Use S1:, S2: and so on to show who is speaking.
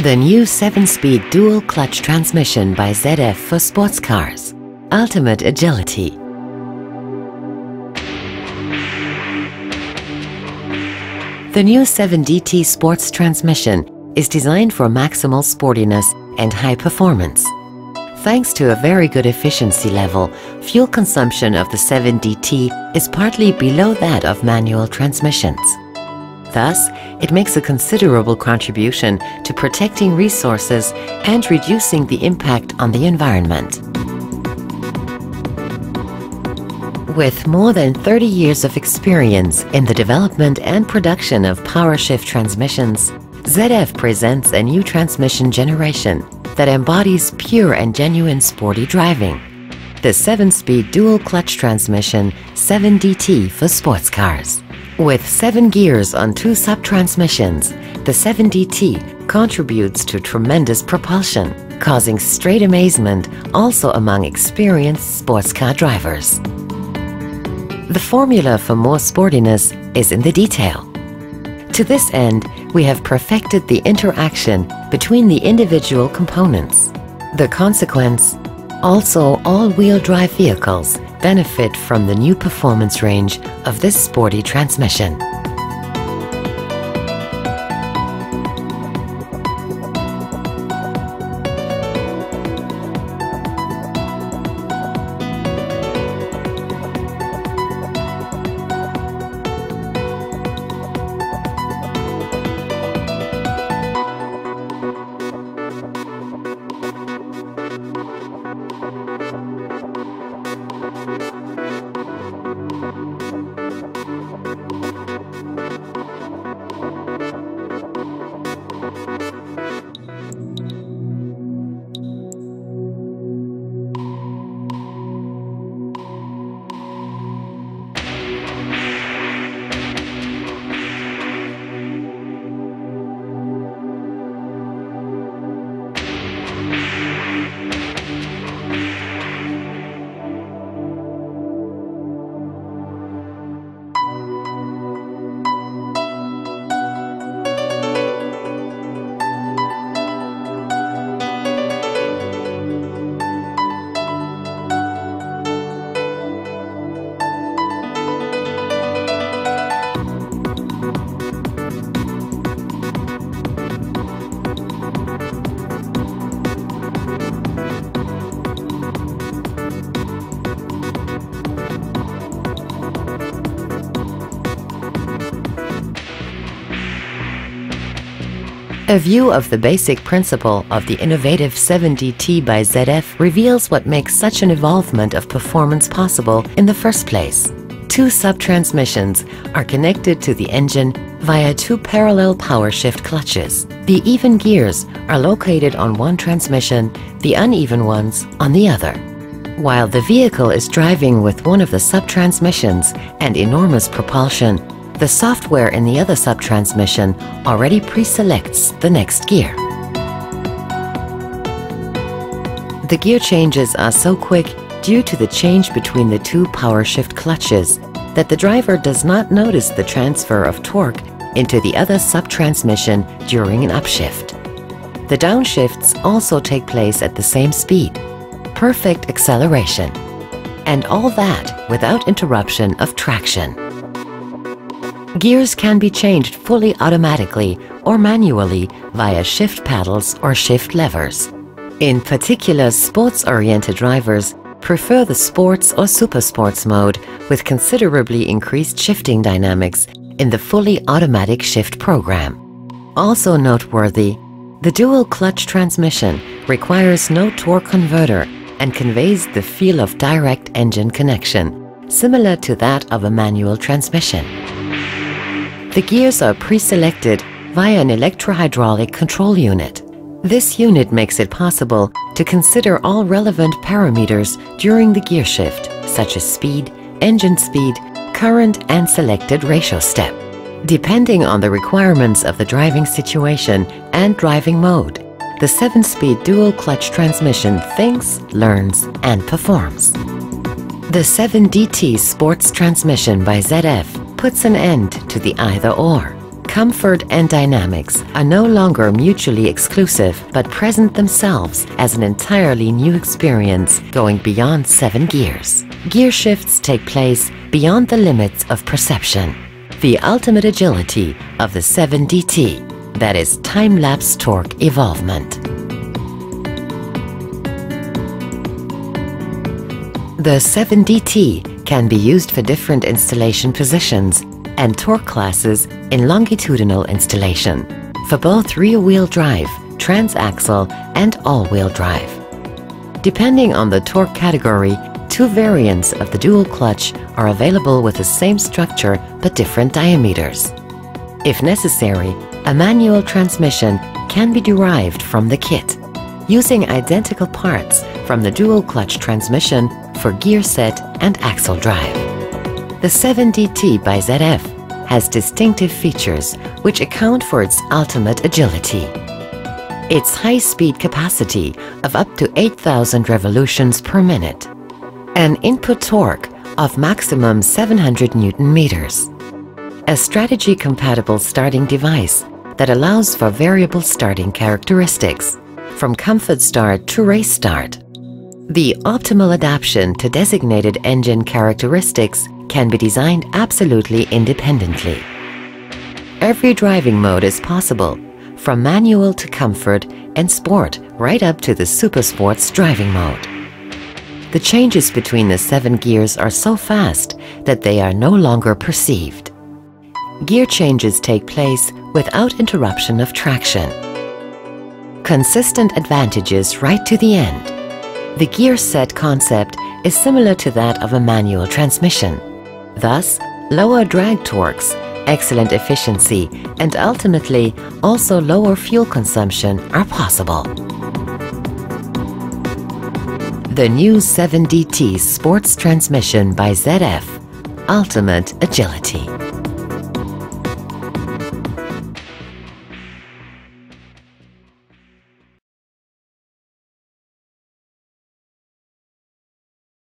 S1: The new 7-speed dual-clutch transmission by ZF for sports cars. Ultimate agility. The new 7DT Sports transmission is designed for maximal sportiness and high performance. Thanks to a very good efficiency level, fuel consumption of the 7DT is partly below that of manual transmissions. Thus, it makes a considerable contribution to protecting resources and reducing the impact on the environment. With more than 30 years of experience in the development and production of power shift transmissions, ZF presents a new transmission generation that embodies pure and genuine sporty driving. The 7-speed dual-clutch transmission 7DT for sports cars. With 7 gears on 2 sub-transmissions, the 7DT contributes to tremendous propulsion, causing straight amazement also among experienced sports car drivers. The formula for more sportiness is in the detail. To this end, we have perfected the interaction between the individual components. The consequence, also all-wheel drive vehicles benefit from the new performance range of this sporty transmission. A view of the basic principle of the innovative 7DT by ZF reveals what makes such an evolvement of performance possible in the first place. 2 sub-transmissions are connected to the engine via 2 parallel power shift clutches. The even gears are located on one transmission, the uneven ones on the other. While the vehicle is driving with one of the sub-transmissions and enormous propulsion, the software in the other sub-transmission already pre-selects the next gear. The gear changes are so quick due to the change between the 2 power shift clutches that the driver does not notice the transfer of torque into the other sub-transmission during an upshift. The downshifts also take place at the same speed. Perfect acceleration. And all that without interruption of traction. Gears can be changed fully automatically or manually via shift paddles or shift levers. In particular, sports-oriented drivers prefer the sports or super sports mode with considerably increased shifting dynamics in the fully automatic shift program. Also noteworthy, the dual-clutch transmission requires no torque converter and conveys the feel of direct engine connection, similar to that of a manual transmission. The gears are pre-selected via an electrohydraulic control unit. This unit makes it possible to consider all relevant parameters during the gear shift, such as speed, engine speed, current, and selected ratio step. Depending on the requirements of the driving situation and driving mode, the 7-speed dual-clutch transmission thinks, learns, and performs. The 7DT Sports transmission by ZF puts an end to the either-or. Comfort and dynamics are no longer mutually exclusive, but present themselves as an entirely new experience going beyond 7 gears. Gear shifts take place beyond the limits of perception. The ultimate agility of the 7DT, that is time-lapse torque evolvement. The 7DT can be used for different installation positions and torque classes in longitudinal installation for both rear-wheel drive, transaxle, and all-wheel drive. Depending on the torque category, 2 variants of the dual clutch are available with the same structure but different diameters. If necessary, a manual transmission can be derived from the kit, using identical parts from the dual clutch transmission for gear set and axle drive. The 7DT by ZF has distinctive features which account for its ultimate agility. Its high-speed capacity of up to 8,000 revolutions per minute, an input torque of maximum 700 Newton meters, a strategy-compatible starting device that allows for variable starting characteristics, from comfort start to race start. The optimal adaptation to designated engine characteristics can be designed absolutely independently. Every driving mode is possible, from manual to comfort and sport right up to the super sports driving mode. The changes between the 7 gears are so fast that they are no longer perceived. Gear changes take place without interruption of traction. Consistent advantages right to the end. The gear set concept is similar to that of a manual transmission. Thus, lower drag torques, excellent efficiency, and ultimately also lower fuel consumption are possible. The new 7DT Sports Transmission by ZF, Ultimate Agility.